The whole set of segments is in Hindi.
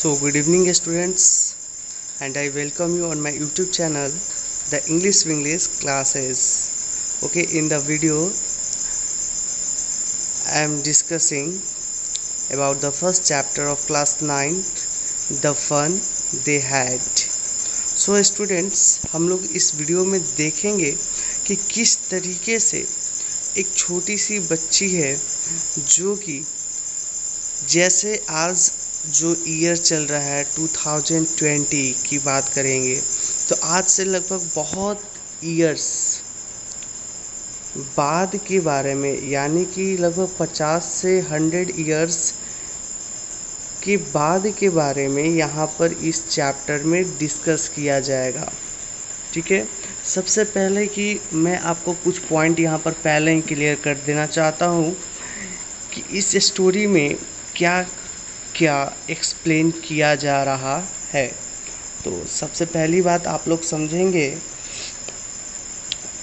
So good evening students, and I welcome you on my YouTube channel, the English classes. Okay, in the video I am discussing about the first chapter of class 9, the fun they had. So students, हम लोग इस वीडियो में देखेंगे कि किस तरीके से एक छोटी सी बच्ची है जो कि जैसे आज जो ईयर चल रहा है 2020 की बात करेंगे तो आज से लगभग बहुत ईयर्स बाद के बारे में, यानी कि लगभग 50 से 100 ईयर्स के बाद के बारे में यहाँ पर इस चैप्टर में डिस्कस किया जाएगा। ठीक है, सबसे पहले कि मैं आपको कुछ पॉइंट यहाँ पर पहले ही क्लियर कर देना चाहता हूँ कि इस स्टोरी में क्या क्या एक्सप्लेन किया जा रहा है। तो सबसे पहली बात आप लोग समझेंगे,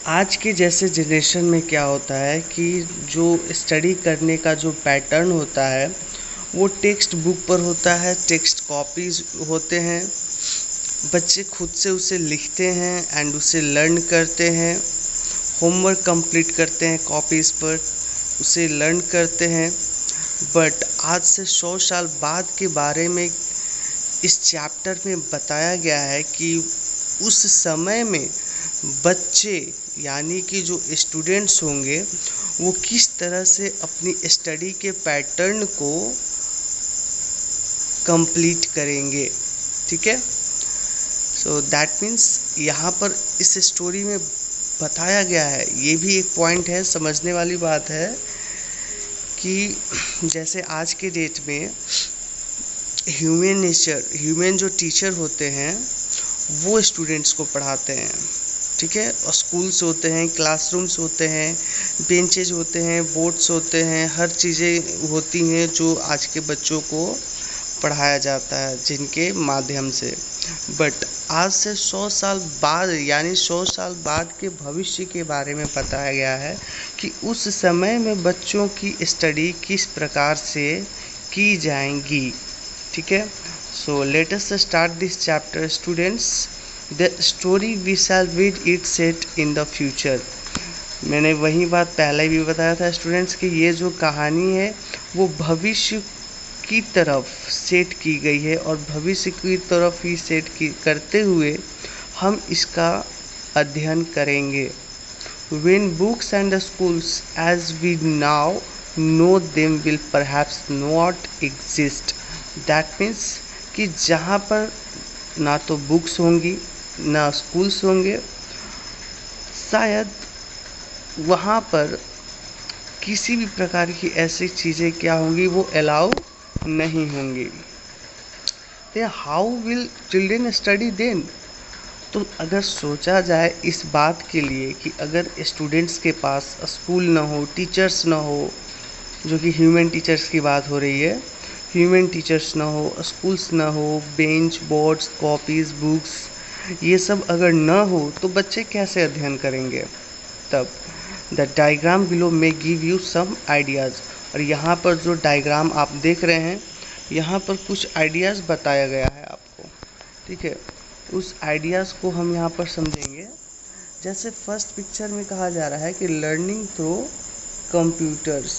आज के जैसे जनरेशन में क्या होता है कि जो स्टडी करने का जो पैटर्न होता है वो टेक्स्ट बुक पर होता है, टेक्स्ट कॉपीज होते हैं, बच्चे खुद से उसे लिखते हैं एंड उसे लर्न करते हैं, होमवर्क कंप्लीट करते हैं कॉपीज़ पर, उसे लर्न करते हैं। बट आज से 100 साल बाद के बारे में इस चैप्टर में बताया गया है कि उस समय में बच्चे यानी कि जो स्टूडेंट्स होंगे वो किस तरह से अपनी स्टडी के पैटर्न को कंप्लीट करेंगे। ठीक है, सो दैट मीन्स यहाँ पर इस स्टोरी में बताया गया है, ये भी एक पॉइंट है, समझने वाली बात है कि जैसे आज के डेट में ह्यूमन जो टीचर होते हैं वो स्टूडेंट्स को पढ़ाते हैं। ठीक है, और स्कूल्स होते हैं, क्लासरूम्स होते हैं, बेंचेज होते हैं, बोर्ड्स होते हैं, हर चीज़ें होती हैं जो आज के बच्चों को पढ़ाया जाता है जिनके माध्यम से। बट आज से 100 साल बाद यानी 100 साल बाद के भविष्य के बारे में बताया गया है कि उस समय में बच्चों की स्टडी किस प्रकार से की जाएंगी। ठीक है, so let us start this chapter students. The story we shall read it set in the future. मैंने वही बात पहले भी बताया था स्टूडेंट्स कि ये जो कहानी है वो भविष्य की तरफ सेट की गई है और भविष्य की तरफ ही सेट करते हुए हम इसका अध्ययन करेंगे। When books and the schools as we now know them will perhaps not exist, that means कि जहाँ पर ना तो बुक्स होंगी ना स्कूल्स होंगे, शायद वहाँ पर किसी भी प्रकार की ऐसी चीज़ें क्या होंगी वो अलाउ नहीं होंगी। तो how will children study then? तो अगर सोचा जाए इस बात के लिए कि अगर स्टूडेंट्स के पास स्कूल ना हो, टीचर्स ना हो, जो कि ह्यूमन टीचर्स की बात हो रही है, ह्यूमन टीचर्स ना हो, स्कूल्स ना हो, बेंच बोर्ड्स कॉपीज़ बुक्स ये सब अगर ना हो तो बच्चे कैसे अध्ययन करेंगे? तब द डायग्राम बिलो में गिव यू सम आइडियाज़। और यहाँ पर जो डायग्राम आप देख रहे हैं यहाँ पर कुछ आइडियाज़ बताया गया है आपको। ठीक है, उस आइडियाज़ को हम यहाँ पर समझेंगे। जैसे फर्स्ट पिक्चर में कहा जा रहा है कि लर्निंग थ्रू कंप्यूटर्स,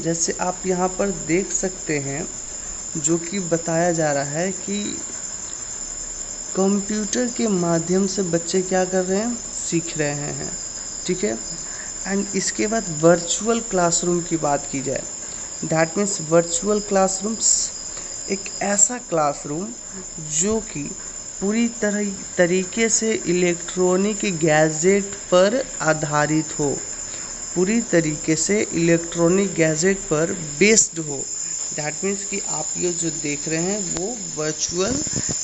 जैसे आप यहाँ पर देख सकते हैं जो कि बताया जा रहा है कि कंप्यूटर के माध्यम से बच्चे क्या कर रहे हैं, सीख रहे हैं। ठीक है, एंड इसके बाद वर्चुअल क्लासरूम की बात की जाए, दैट मीन्स वर्चुअल क्लासरूम्स एक ऐसा क्लासरूम जो कि पूरी तरीके से इलेक्ट्रॉनिक गैजेट पर आधारित हो, पूरी तरीके से इलेक्ट्रॉनिक गैजेट पर बेस्ड हो। दैट मीन्स कि आप ये जो देख रहे हैं वो वर्चुअल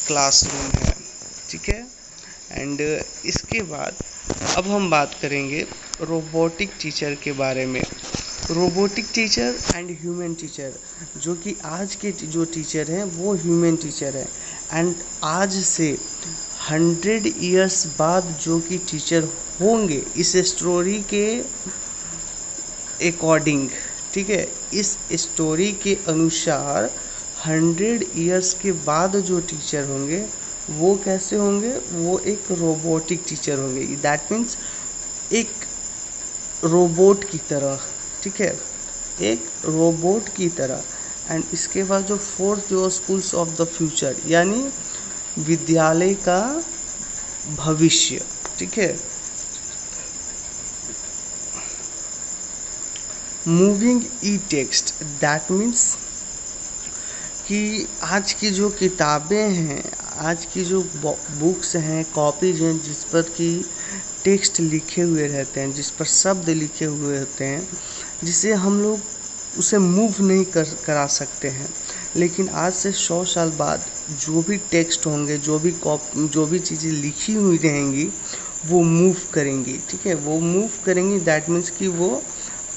क्लासरूम है। ठीक है, एंड इसके बाद अब हम बात करेंगे रोबोटिक टीचर के बारे में। Robotic teacher and human teacher, जो कि आज के जो टीचर हैं वो ह्यूमन टीचर है, एंड आज से 100 ईयर्स बाद जो कि टीचर होंगे इस स्टोरी के अकॉर्डिंग। ठीक है, इस स्टोरी के अनुसार 100 ईयर्स के बाद जो टीचर होंगे वो कैसे होंगे, वो एक रोबोटिक टीचर होंगे। दैट मीन्स एक रोबोट की तरह, ठीक है, एक रोबोट की तरह। एंड इसके बाद जो फोर्थ जो स्कूल्स ऑफ द फ्यूचर, यानी विद्यालय का भविष्य, ठीक है। Moving E text, that means कि आज की जो किताबें हैं, आज की जो बुक्स हैं, कॉपीज हैं, जिस पर कि टेक्स्ट लिखे हुए रहते हैं, जिस पर शब्द लिखे हुए होते हैं, जिसे हम लोग उसे मूव नहीं करा सकते हैं। लेकिन आज से 100 साल बाद जो भी टेक्स्ट होंगे, जो भी चीज़ें लिखी हुई रहेंगी वो मूव करेंगी, ठीक है, वो मूव करेंगी। दैट मीन्स कि वो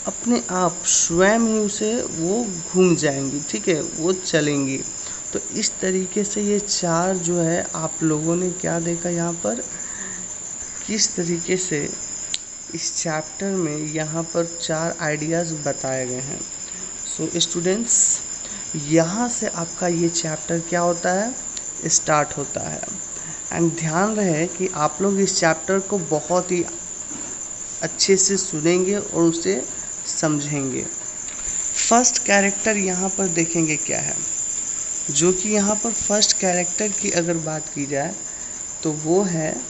अपने आप स्वयं ही उसे वो घूम जाएंगी, ठीक है, वो चलेंगी। तो इस तरीके से ये 4 जो है आप लोगों ने क्या देखा यहाँ पर, किस तरीके से इस चैप्टर में यहाँ पर 4 आइडियाज़ बताए गए हैं। सो स्टूडेंट्स, यहाँ से आपका ये चैप्टर क्या होता है, स्टार्ट होता है। एंड ध्यान रहे कि आप लोग इस चैप्टर को बहुत ही अच्छे से सुनेंगे और उसे समझेंगे। फर्स्ट कैरेक्टर यहाँ पर देखेंगे क्या है, जो कि यहाँ पर फर्स्ट कैरेक्टर की अगर बात की जाए तो वो है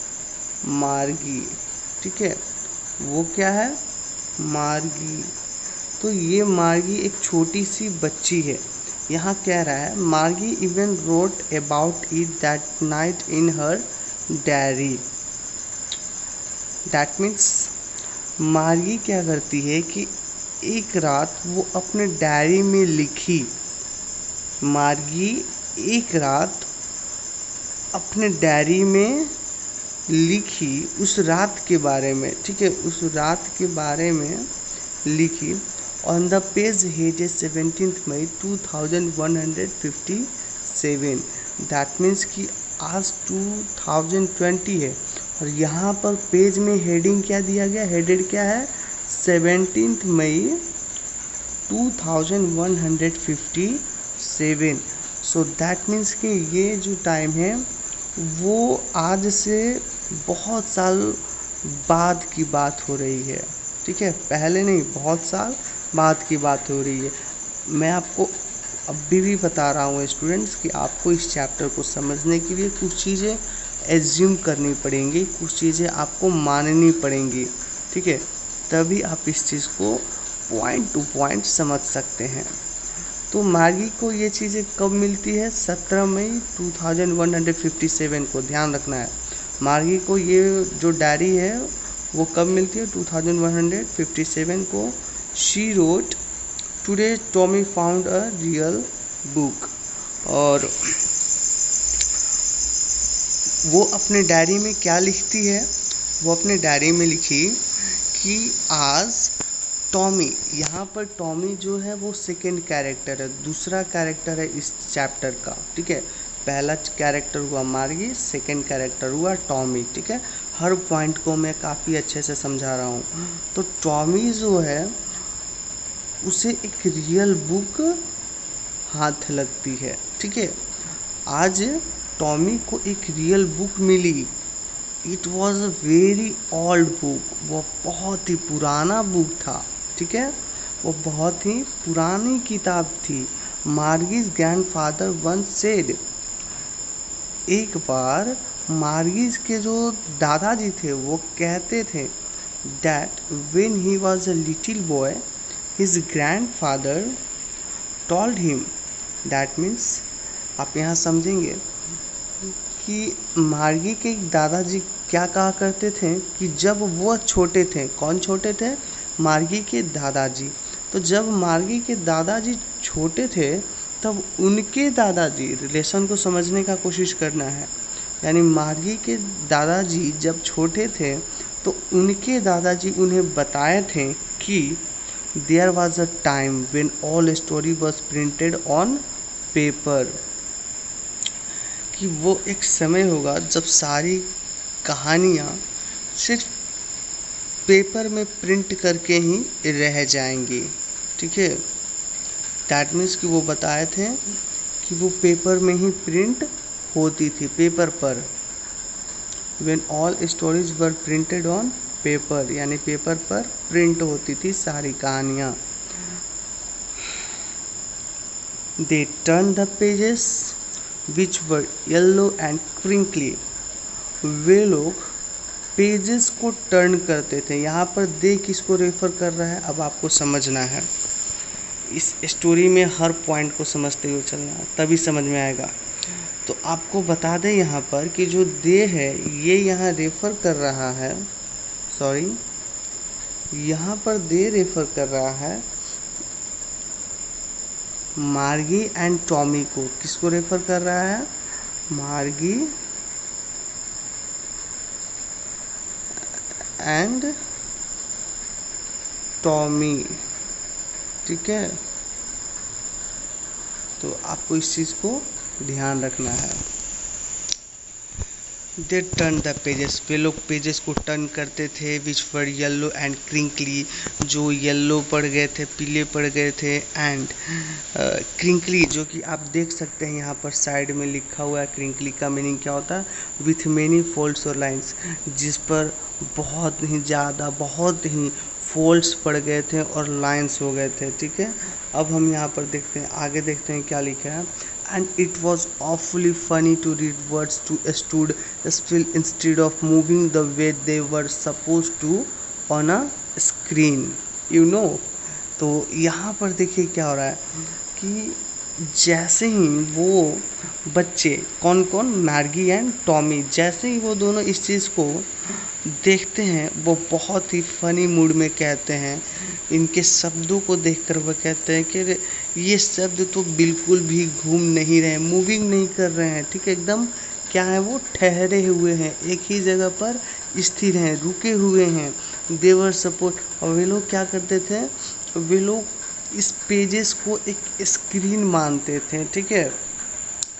मार्गी, ठीक है, वो क्या है, मार्गी। तो ये मार्गी एक छोटी सी बच्ची है। यहाँ कह रहा है मार्गी even wrote about it that night in her diary. That means मार्गी क्या करती है कि एक रात वो अपने डायरी में लिखी, मार्गी एक रात अपने डायरी में लिखी उस रात के बारे में, ठीक है, उस रात के बारे में लिखी। On the page headed 17 May 2157। That means कि आज 2020 है और यहाँ पर पेज में हेडिंग क्या दिया गया, हेडेड क्या है, 17 मई 2157। सो दैट मीन्स कि ये जो टाइम है वो आज से बहुत साल बाद की बात हो रही है, ठीक है, पहले नहीं, बहुत साल बाद की बात हो रही है। मैं आपको अभी भी बता रहा हूँ स्टूडेंट्स कि आपको इस चैप्टर को समझने के लिए कुछ चीज़ें एज्यूम करनी पड़ेंगी, कुछ चीज़ें आपको माननी पड़ेंगी, ठीक है, तभी आप इस चीज़ को पॉइंट टू पॉइंट समझ सकते हैं। तो मार्गी को ये चीज़ें कब मिलती है, 17 मई 2157 को, ध्यान रखना है। मार्गी को ये जो डायरी है वो कब मिलती है, 2157 को। She wrote today Tommy found a real book. और वो अपने डायरी में क्या लिखती है, वो अपने डायरी में लिखी कि आज टॉमी, यहाँ पर टॉमी जो है वो सेकेंड कैरेक्टर है, दूसरा कैरेक्टर है इस चैप्टर का, ठीक है। पहला कैरेक्टर हुआ मार्गी, सेकेंड कैरेक्टर हुआ टॉमी, ठीक है। हर पॉइंट को मैं काफ़ी अच्छे से समझा रहा हूँ। तो टॉमी जो है उसे एक रियल बुक हाथ लगती है, ठीक है। आज टॉमी को एक रियल बुक मिली। It was a very old book, वो बहुत ही पुराना बुक था, ठीक है, वो बहुत ही पुरानी किताब थी। मार्गीज ग्रैंडफादर वंस सेड, एक बार मार्गीज के जो दादाजी थे वो कहते थे that when he was a little boy his grandfather told him. That means आप यहाँ समझेंगे कि मार्गी के दादाजी क्या कहा करते थे कि जब वो छोटे थे, कौन छोटे थे, मार्गी के दादाजी। तो जब मार्गी के दादाजी छोटे थे तब उनके दादाजी, रिलेशन को समझने का कोशिश करना है, यानी मार्गी के दादाजी जब छोटे थे तो उनके दादाजी उन्हें बताए थे कि there was a time when all story was printed on paper, कि वो एक समय होगा जब सारी कहानियाँ सिर्फ पेपर में प्रिंट करके ही रह जाएंगी, ठीक है। दैट मीन्स कि वो बताए थे कि वो पेपर में ही प्रिंट होती थी, पेपर पर। When all stories were printed on paper, यानी पेपर पर प्रिंट होती थी सारी कहानियाँ। They turned the pages which were yellow and crinkly. वे लोग पेजेस को टर्न करते थे। यहाँ पर दे किसको रेफर कर रहा है, अब आपको समझना है। इस स्टोरी में हर पॉइंट को समझते हुए चलना है, तभी समझ में आएगा। तो आपको बता दें यहाँ पर कि जो दे है ये यहाँ रेफर कर रहा है, सॉरी यहाँ पर दे रेफर कर रहा है मार्गी एंड टॉमी को। किसको रेफर कर रहा है, मार्गी एंड टॉमी, ठीक है। तो आपको इस चीज़ को ध्यान रखना है। दे टर्न द पेजेस, वे लोग पेजेस को टर्न करते थे, विच वर येलो एंड क्रिंकली, जो येलो पड़ गए थे, पीले पड़ गए थे, एंड क्रिंकली, जो कि आप देख सकते हैं यहाँ पर साइड में लिखा हुआ है। क्रिंकली का मीनिंग क्या होता है, विथ मेनी फोल्ड्स और लाइन्स, जिस पर बहुत ही ज़्यादा, बहुत ही फोल्ड्स पड़ गए थे और लाइन्स हो गए थे, ठीक है। अब हम यहाँ पर देखते हैं, आगे देखते हैं क्या लिखा है। And it was awfully funny to read words to stood still instead of moving the way they were supposed to on a screen, you know। तो यहाँ पर देखिए क्या हो रहा है कि जैसे ही वो बच्चे, कौन कौन, मार्गी एंड टॉमी, जैसे ही वो दोनों इस चीज़ को देखते हैं वो बहुत ही फनी मूड में कहते हैं। इनके शब्दों को देखकर वो कहते हैं कि ये शब्द तो बिल्कुल भी घूम नहीं रहे, मूविंग नहीं कर रहे हैं, ठीक है, एकदम क्या है, वो ठहरे हुए हैं, एक ही जगह पर स्थिर हैं, रुके हुए हैं। देवर सपोर्ट, और वे लोग क्या करते थे, वे लोग इस पेजेस को एक स्क्रीन मानते थे, ठीक है।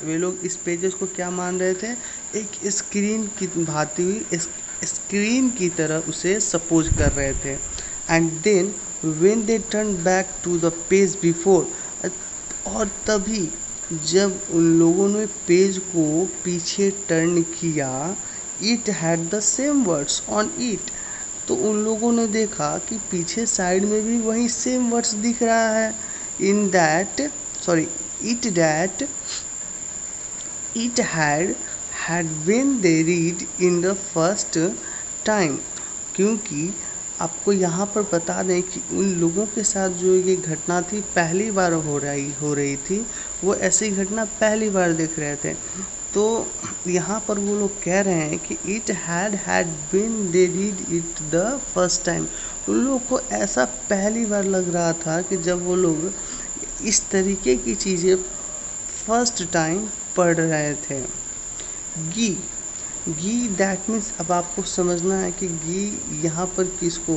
वे लोग इस पेजेस को क्या मान रहे थे, एक स्क्रीन की भांति हुई स्क्रीन की तरह उसे सपोज कर रहे थे। And then when they turn back to the page before, और तभी जब उन लोगों ने पेज को पीछे टर्न किया, it had the same words on it, तो उन लोगों ने देखा कि पीछे साइड में भी वही सेम वर्ड्स दिख रहा है। In that, sorry, it had when they read in the first time, क्योंकि आपको यहाँ पर बता दें कि उन लोगों के साथ जो ये घटना थी पहली बार हो रही थी, वो ऐसी घटना पहली बार देख रहे थे। तो यहाँ पर वो लोग कह रहे हैं कि it had when they read it the first time, उन लोगों को ऐसा पहली बार लग रहा था कि जब वो लोग इस तरीके की चीज़ें फर्स्ट टाइम पढ़ रहे थे। गी दैट मीन्स, अब आपको समझना है कि गी यहाँ पर किसको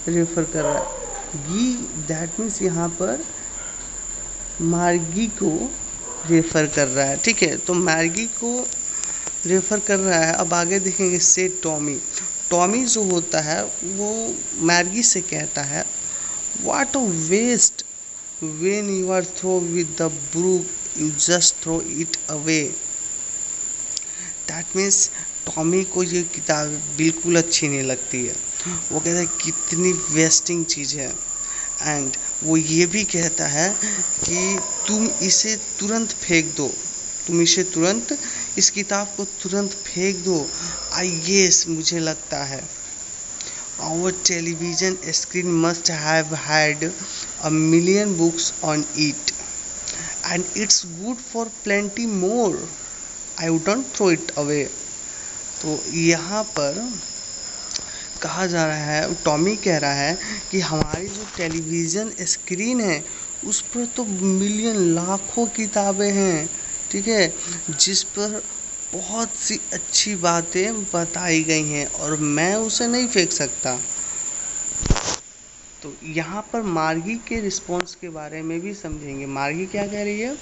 रेफर कर रहा है। गी दैट मीन्स यहाँ पर मार्गी को रेफर कर रहा है, ठीक है। तो मार्गी को रेफर कर रहा है। अब आगे देखेंगे से टॉमी जो होता है वो मार्गी से कहता है, what a waste, when you are through with the book you just throw it away। That means Tommy को ये किताब बिल्कुल अच्छी नहीं लगती है। वो कहता है कितनी वेस्टिंग चीज़ है। एंड वो ये भी कहता है कि तुम इसे तुरंत फेंक दो, तुम इसे तुरंत, इस किताब को तुरंत फेंक दो। आई गेस, मुझे लगता है our television screen must have had a million books on it and it's good for plenty more, I wouldn't throw it away। तो यहाँ पर कहा जा रहा है, टॉमी कह रहा है कि हमारी जो टेलीविज़न स्क्रीन है उस पर तो मिलियन, लाखों किताबें हैं, ठीक है, जिस पर बहुत सी अच्छी बातें बताई गई हैं और मैं उसे नहीं फेंक सकता। तो यहाँ पर मार्गी के रिस्पॉन्स के बारे में भी समझेंगे। मार्गी क्या कह रही है,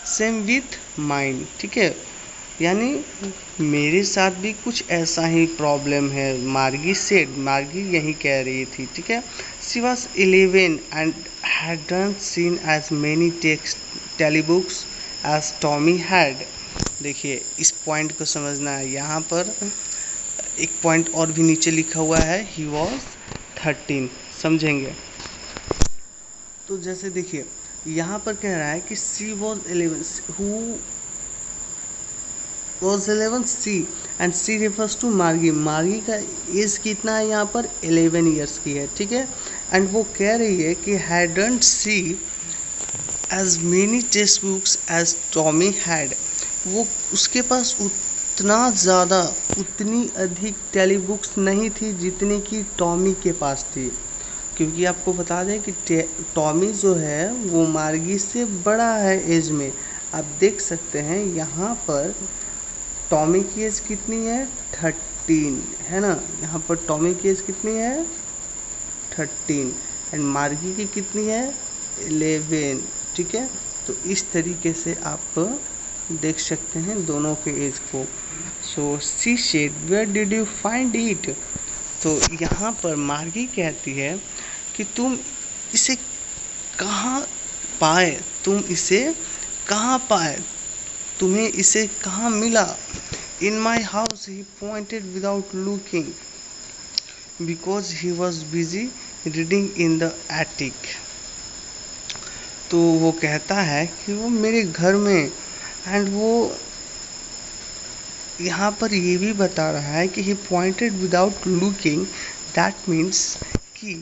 सेम विथ माइंड, ठीक है, यानी मेरे साथ भी कुछ ऐसा ही प्रॉब्लम है। मार्गी यही कह रही थी, ठीक है। She was 11 and hadn't seen as many telebooks as Tommy had। देखिए इस पॉइंट को समझना है। यहाँ पर एक पॉइंट और भी नीचे लिखा हुआ है, he was 13, समझेंगे। तो जैसे देखिए यहाँ पर कह रहा है कि she was 11, who was 11 C and C refers to मार्गी। मार्गी का एज कितना है यहाँ पर 11 ईयर्स की है, ठीक है। एंड वो कह रही है कि hadn't she as many text books as Tommy had। वो उसके पास उतनी अधिक टेली बुक्स नहीं थी जितनी कि टॉमी के पास थी, क्योंकि आपको बता दें कि टॉमी जो है वो मार्गी से बड़ा है एज में। आप देख सकते हैं यहाँ पर टॉमी की एज कितनी है 13 है ना, यहाँ पर टॉमी की एज कितनी है 13 एंड मार्गी की कितनी है 11, ठीक है। तो इस तरीके से आप देख सकते हैं दोनों के एज को। So she said where did you find it. तो यहाँ पर मार्गी कहती है कि तुम इसे कहाँ पाए, तुम इसे कहाँ पाए, तुम्हें इसे कहाँ मिला। In my house he pointed without looking because he was busy reading in the attic. तो वो कहता है कि वो मेरे घर में, एंड वो यहाँ पर ये भी बता रहा है कि he pointed without looking, that means कि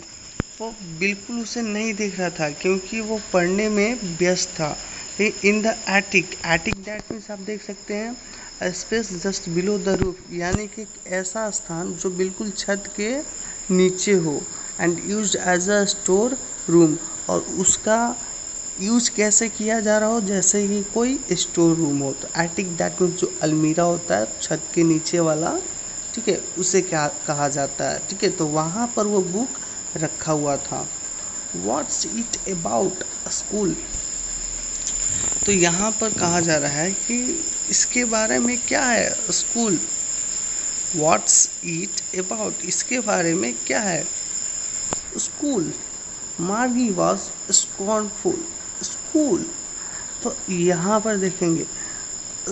वो बिल्कुल उसे नहीं देख रहा था क्योंकि वो पढ़ने में व्यस्त था। इन the attic, attic that means आप देख सकते हैं space just below the roof, यानी कि एक ऐसा स्थान जो बिल्कुल छत के नीचे हो, and used as a store room, और उसका यूज कैसे किया जा रहा हो, जैसे कि कोई स्टोर रूम हो। तो एटिक दैट मीन्स जो अलमीरा होता है छत के नीचे वाला, ठीक है, उसे क्या कहा जाता है, ठीक है। तो वहाँ पर वो बुक रखा हुआ था। What's it about school. तो यहाँ पर कहा जा रहा है कि इसके बारे में क्या है स्कूल। व्हाट्स इट अबाउट, इसके बारे में क्या है स्कूल। मार्गी वॉज स्कॉर्नफुल स्कूल। तो यहाँ पर देखेंगे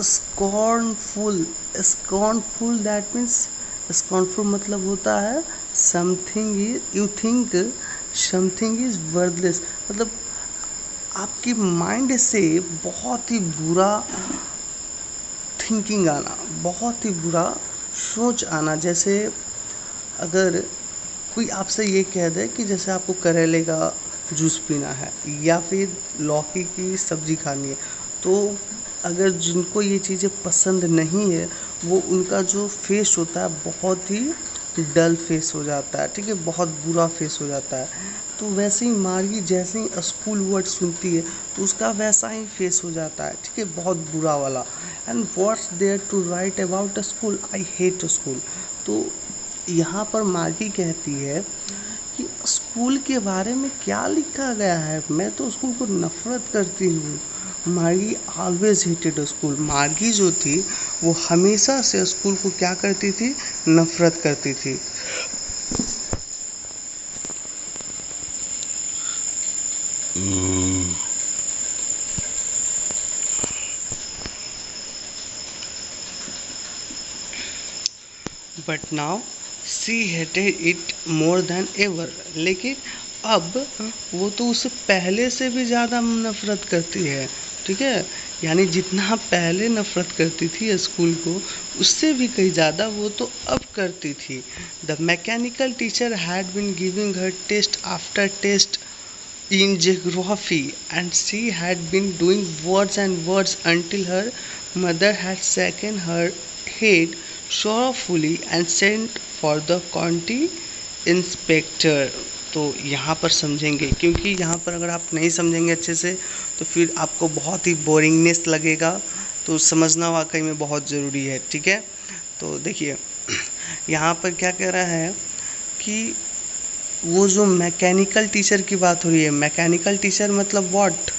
scornful, scornful that means scornful मतलब होता है something is, you think something is worthless, मतलब आपकी माइंड से बहुत ही बुरा थिंकिंग आना, बहुत ही बुरा सोच आना। जैसे अगर कोई आपसे ये कह दे कि जैसे आपको करेले का जूस पीना है या फिर लौकी की सब्ज़ी खानी है, तो अगर जिनको ये चीज़ें पसंद नहीं है वो उनका जो फेस होता है बहुत ही डल फेस हो जाता है, ठीक है, बहुत बुरा फेस हो जाता है। तो वैसे ही मार्गी जैसे ही स्कूल वर्ड सुनती है तो उसका वैसा ही फेस हो जाता है, ठीक है, बहुत बुरा वाला। And what's there to write about school, I hate school. तो यहाँ पर मार्गी कहती है कि स्कूल के बारे में क्या लिखा गया है, मैं तो स्कूल को नफरत करती हूँ। मार्गी ऑलवेज हेटेड स्कूल। मार्गी जो थी वो हमेशा से स्कूल को क्या करती थी, नफरत करती थी। But now see hated it more than ever. लेकिन अब वो तो उससे पहले से भी ज़्यादा नफरत करती है, ठीक है, यानी जितना पहले नफरत करती थी स्कूल को उससे भी कहीं ज़्यादा वो तो अब करती थी। The mechanical teacher had been giving her test after test in geography and she had been doing words and words until her mother had shaken her head sorrowfully and sent for the county inspector। तो यहाँ पर समझेंगे, क्योंकि यहाँ पर अगर आप नहीं समझेंगे अच्छे से तो फिर आपको बहुत ही बोरिंगनेस लगेगा, तो समझना वाकई में बहुत ज़रूरी है, ठीक है। तो देखिए यहाँ पर क्या कह रहा है कि वो जो मैकेनिकल टीचर की बात हो रही है, मैकेनिकल टीचर मतलब व्हाट,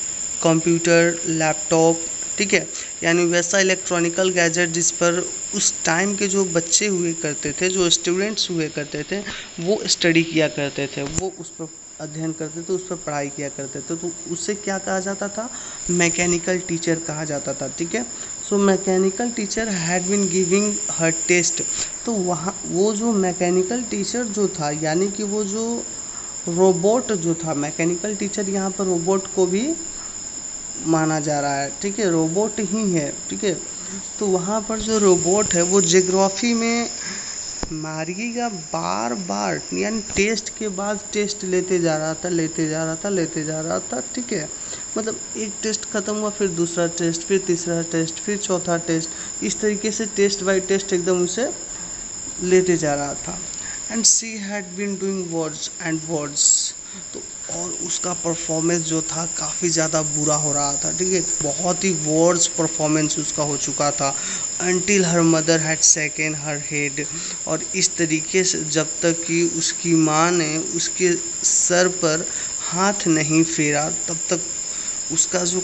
कंप्यूटर, लैपटॉप, ठीक है, यानी वैसा इलेक्ट्रॉनिकल गैजेट जिस पर उस टाइम के जो बच्चे हुए करते थे, जो स्टूडेंट्स हुए करते थे, वो स्टडी किया करते थे, वो उस पर अध्ययन करते थे, उस पर पढ़ाई किया करते थे, तो उसे क्या कहा जाता था, मैकेनिकल टीचर कहा जाता था। ठीक है, so mechanical teacher had been giving her test. तो वहाँ वो जो मैकेनिकल टीचर जो था, यानी कि वो जो रोबोट जो था, मैकेनिकल टीचर यहाँ पर रोबोट को भी माना जा रहा है। ठीक है, रोबोट ही है। ठीक है, तो वहाँ पर जो रोबोट है वो ज्योग्राफी में मार्गी का बार बार यानी टेस्ट के बाद टेस्ट लेते जा रहा था, लेते जा रहा था, लेते जा रहा था। ठीक है, मतलब एक टेस्ट खत्म हुआ, फिर दूसरा टेस्ट, फिर तीसरा टेस्ट, फिर चौथा टेस्ट, इस तरीके से टेस्ट बाय टेस्ट एकदम उसे लेते जा रहा था। And she had been doing words and words. तो और उसका परफॉर्मेंस जो था काफ़ी ज़्यादा बुरा हो रहा था। ठीक है, बहुत ही वर्ड्स परफॉर्मेंस उसका हो चुका था। Until her mother had second her head. और इस तरीके से जब तक कि उसकी माँ ने उसके सर पर हाथ नहीं फेरा, तब तक उसका जो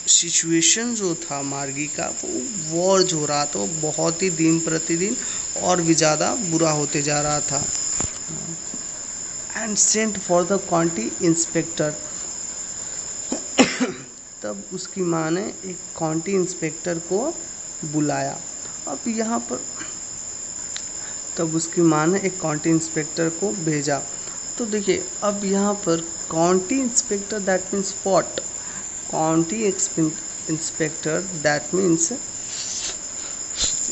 सिचुएशन जो था मार्गी का, वो वॉर्ज हो रहा था, वो बहुत ही दिन प्रतिदिन और भी ज़्यादा बुरा होते जा रहा था। And sent for the county inspector. तब उसकी माँ ने एक काउंटी इंस्पेक्टर को बुलाया। अब यहाँ पर तब उसकी माँ ने एक काउंटी इंस्पेक्टर को भेजा। तो देखिए, अब यहाँ पर county inspector that means what, county inspector that means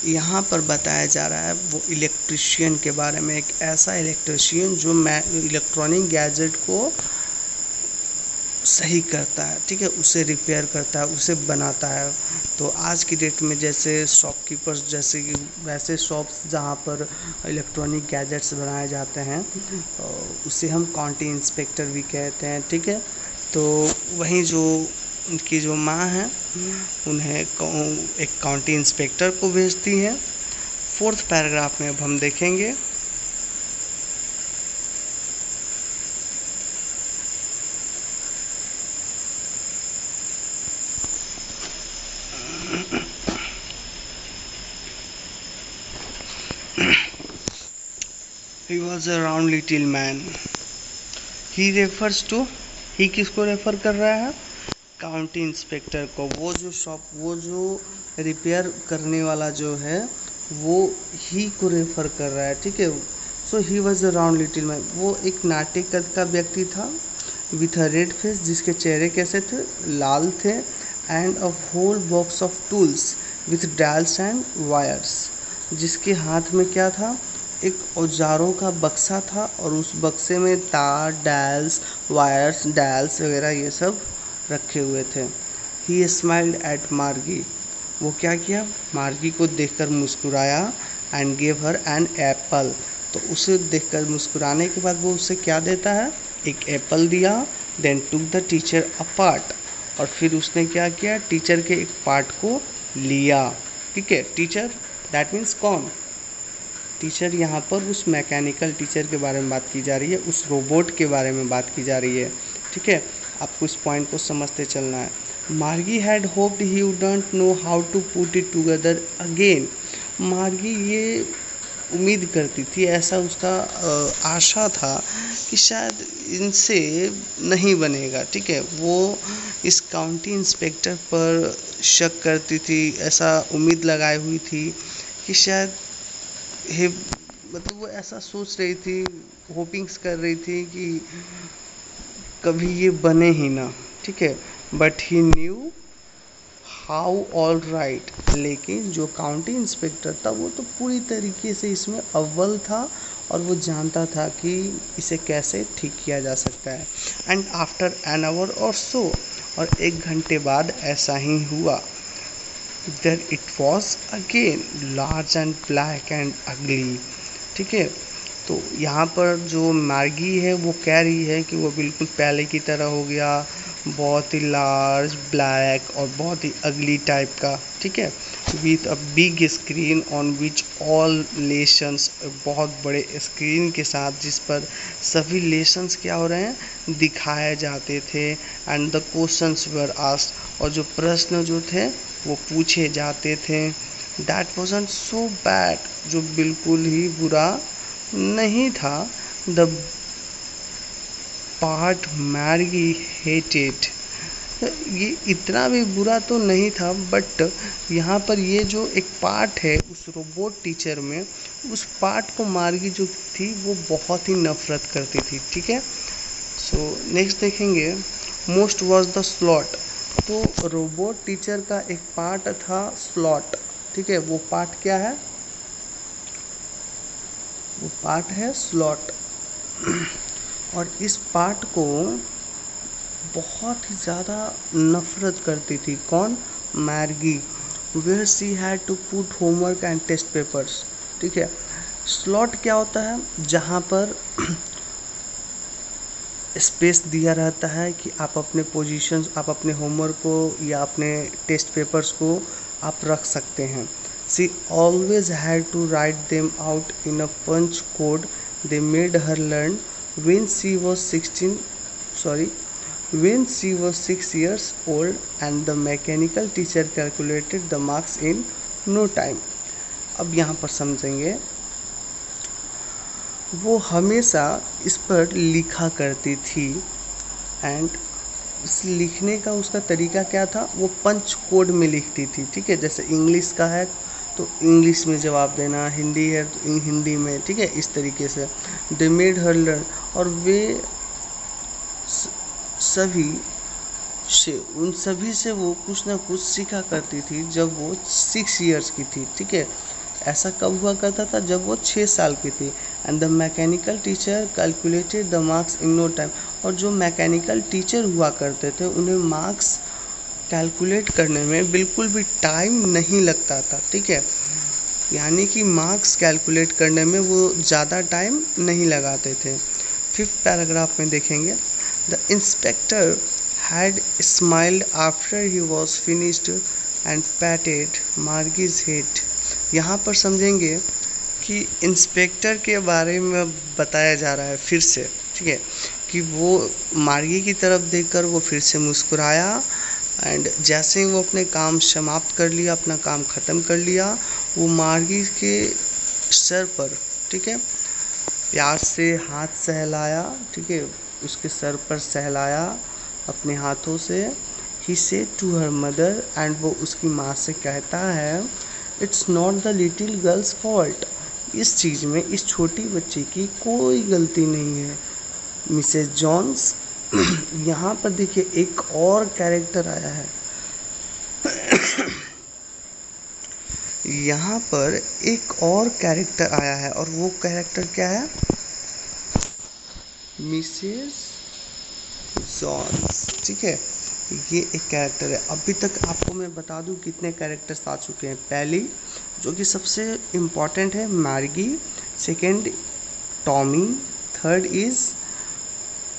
यहाँ पर बताया जा रहा है वो इलेक्ट्रिशियन के बारे में, एक ऐसा इलेक्ट्रिशियन जो इलेक्ट्रॉनिक गैजेट को सही करता है। ठीक है, उसे रिपेयर करता है, उसे बनाता है। तो आज की डेट में जैसे शॉपकीपर्स, जैसे कि वैसे शॉप्स जहाँ पर इलेक्ट्रॉनिक गैजेट्स बनाए जाते हैं, उसे हम काउंटी इंस्पेक्टर भी कहते हैं। ठीक है, तो वहीं जो उनकी जो माँ है उन्हें एक काउंटी इंस्पेक्टर को भेजती है। 4th पैराग्राफ में अब हम देखेंगे। He was a round little man. He refers to, he किसको रेफर कर रहा है, काउंटी इंस्पेक्टर को। वो जो रिपेयर करने वाला जो है वो ही को रेफर कर रहा है। ठीक है, so he was a round little man. वो एक नाटे कद का व्यक्ति था, विथ अ रेड फेस, जिसके चेहरे कैसे थे, लाल थे। And a whole box of tools with dials and wires, जिसके हाथ में क्या था, एक औजारों का बक्सा था, और उस बक्से में तार, डायल्स, वायर्स, डायल्स वगैरह ये सब रखे हुए थे। ही स्माइल्ड एट मार्गी। वो क्या किया, मार्गी को देखकर मुस्कुराया। And give her an apple. तो उसे देखकर मुस्कुराने के बाद वो उसे क्या देता है, एक एप्पल दिया। Then took the teacher a part. और फिर उसने क्या किया, टीचर के एक पार्ट को लिया। ठीक है, टीचर दैट मीन्स कौन, टीचर यहाँ पर उस मैकेनिकल टीचर के बारे में बात की जा रही है, उस रोबोट के बारे में बात की जा रही है। ठीक है, आपको इस पॉइंट को समझते चलना है। Margie had hoped he wouldn't know how to put it together again. Margie ये उम्मीद करती थी, ऐसा उसका आशा था कि शायद इनसे नहीं बनेगा। ठीक है, वो इस काउंटी इंस्पेक्टर पर शक करती थी, ऐसा उम्मीद लगाई हुई थी कि शायद मतलब वो ऐसा सोच रही थी, होपिंग्स कर रही थी कि कभी ये बने ही ना। ठीक है, but he knew how all right. लेकिन जो काउंटी इंस्पेक्टर था वो तो पूरी तरीके से इसमें अव्वल था, और वो जानता था कि इसे कैसे ठीक किया जा सकता है। एंड आफ्टर एन आवर और सो, और 1 घंटे बाद ऐसा ही हुआ। Then it was again large and black and ugly। ठीक है, तो यहाँ पर जो मार्गी है वो कह रही है कि वो बिल्कुल पहले की तरह हो गया, बहुत ही लार्ज, ब्लैक और बहुत ही अगली टाइप का। ठीक है, with a big screen on which all lessons, बहुत बड़े स्क्रीन के साथ जिस पर सभी लेसन्स क्या हो रहे हैं, दिखाए जाते थे। And the questions were asked, और जो प्रश्न जो थे वो पूछे जाते थे। दैट वॉजंट सो बैड, जो बिल्कुल ही बुरा नहीं था। The part Mary hated. ये इतना भी बुरा तो नहीं था, बट यहाँ पर ये जो एक पार्ट है उस रोबोट टीचर में, उस पार्ट को मार्गी जो थी वो बहुत ही नफरत करती थी। ठीक है, सो नेक्स्ट देखेंगे, मोस्ट वॉज द स्लॉट। तो रोबोट टीचर का एक पार्ट था स्लॉट। ठीक है, वो पार्ट क्या है? वो पार्ट है स्लॉट। और इस पार्ट को बहुत ही ज़्यादा नफरत करती थी। कौन? Margie. Where she had to put homework and test papers. ठीक है, स्लॉट क्या होता है? जहाँ पर स्पेस दिया रहता है कि आप अपने पोजीशंस, आप अपने होमवर्क को या अपने टेस्ट पेपर्स को आप रख सकते हैं। She always had to write them out in a punch code they made her learn when she was 6 years old and the mechanical teacher calculated the marks in no time। अब यहाँ पर समझेंगे, वो हमेशा इस पर लिखा करती थी एंड इस लिखने का उसका तरीका क्या था? वो पंच कोड में लिखती थी। ठीक है, जैसे इंग्लिश का है तो इंग्लिश में जवाब देना, हिंदी है तो हिंदी में। ठीक है, इस तरीके से दे मेड हर लर्न। और वे उन सभी से वो कुछ ना कुछ सीखा करती थी जब वो 6 इयर्स की थी। ठीक है, ऐसा कब हुआ करता था? जब वो 6 साल की थी। And the mechanical teacher calculated the marks in no time. और जो मैकेनिकल टीचर हुआ करते थे उन्हें मार्क्स कैलकुलेट करने में बिल्कुल भी टाइम नहीं लगता था। ठीक है, यानी कि मार्क्स कैलकुलेट करने में वो ज़्यादा टाइम नहीं लगाते थे। 5th पैराग्राफ में देखेंगे, the inspector had smiled after he was finished and patted Margie's head. यहाँ पर समझेंगे कि इंस्पेक्टर के बारे में बताया जा रहा है फिर से। ठीक है, कि वो मार्गी की तरफ देखकर वो फिर से मुस्कुराया एंड जैसे ही वो अपने काम समाप्त कर लिया, अपना काम ख़त्म कर लिया, वो मार्गी के सर पर, ठीक है, प्यार से हाथ सहलाया। ठीक है, उसके सर पर सहलाया अपने हाथों से। He said to her mother, and वो उसकी माँ से कहता है, it's not the little girl's fault. इस चीज़ में इस छोटी बच्ची की कोई गलती नहीं है। मिसेस जॉन्स, यहाँ पर देखिए एक और कैरेक्टर आया है। यहाँ पर एक और कैरेक्टर आया है और वो कैरेक्टर क्या है? Mrs Jones. ठीक है, ये एक कैरेक्टर है। अभी तक आपको मैं बता दूं कितने कैरेक्टर्स आ चुके हैं। पहली जो कि सबसे इम्पॉर्टेंट है Margie, second Tommy, third is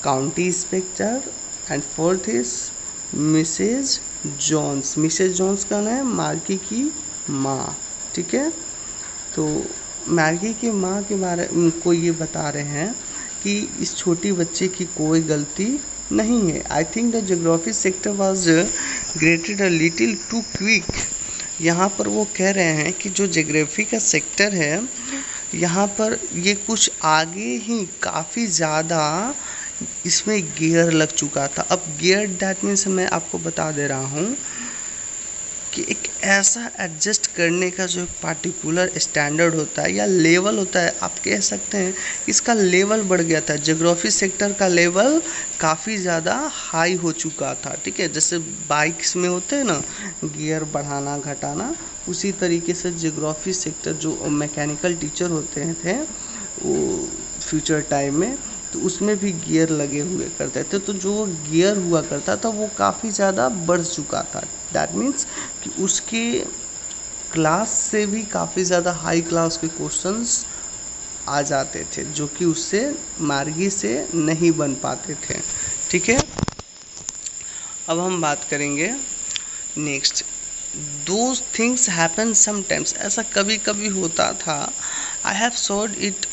county inspector and fourth is Mrs Jones. Mrs Jones का नाम है मार्गी की माँ। ठीक है, तो मैर्गी की माँ के बारे में उनको ये बता रहे हैं कि इस छोटी बच्चे की कोई गलती नहीं है। I think the geography sector was graded a little too quick. यहाँ पर वो कह रहे हैं कि जो ज्योग्राफी का सेक्टर है यहाँ पर ये कुछ आगे ही काफ़ी ज़्यादा इसमें गियर लग चुका था। अब गियर दैट मीन्स मैं आपको बता दे रहा हूँ कि एक ऐसा एडजस्ट करने का जो पार्टिकुलर स्टैंडर्ड होता है या लेवल होता है, आप कह सकते हैं इसका लेवल बढ़ गया था। ज्योग्राफी सेक्टर का लेवल काफ़ी ज़्यादा हाई हो चुका था। ठीक है, जैसे बाइक्स में होते हैं ना गियर बढ़ाना घटाना, उसी तरीके से ज्योग्राफी सेक्टर जो मैकेनिकल टीचर होते थे वो फ्यूचर टाइम में, तो उसमें भी गियर लगे हुए करते थे। तो जो गियर हुआ करता था वो काफ़ी ज़्यादा बढ़ चुका था। दैट मीन्स कि उसके क्लास से भी काफ़ी ज़्यादा हाई क्लास के क्वेश्चंस आ जाते थे जो कि उससे मार्गी से नहीं बन पाते थे। ठीक है, अब हम बात करेंगे next, those things happen sometimes. ऐसा कभी कभी होता था। I have sort it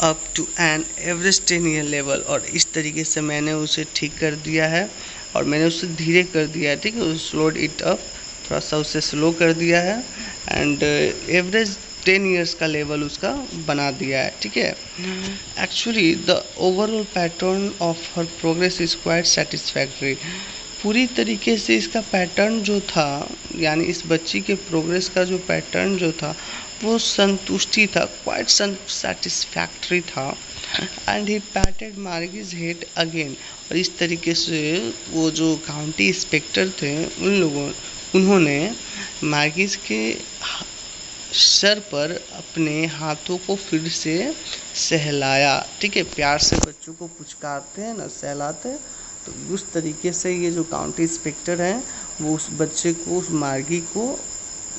up to an average ten year level. और इस तरीके से मैंने उसे ठीक कर दिया है और मैंने उसे धीरे कर दिया है। ठीक है, स्लोड इट अप, थोड़ा सा उसे स्लो कर दिया है। एंड 10 ईयर्स का लेवल उसका बना दिया है, ठीक है। Actually the overall pattern of her progress is quite satisfactory. पूरी तरीके से इसका पैटर्न जो था, यानी इस बच्ची के प्रोग्रेस का जो पैटर्न जो था वो संतुष्टि था, क्वाइट सेटिस्फैक्ट्री था। And he patted Margie's head again. और इस तरीके से वो जो काउंटी इंस्पेक्टर थे उन्होंने मार्गीज के सर पर अपने हाथों को फिर से सहलाया, ठीक है। प्यार से बच्चों को पुचकारते हैं ना, सहलाते हैं, तो उस तरीके से ये जो काउंटी इंस्पेक्टर हैं वो उस बच्चे को, उस मार्गी को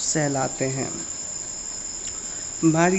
सहलाते हैं। मार्गी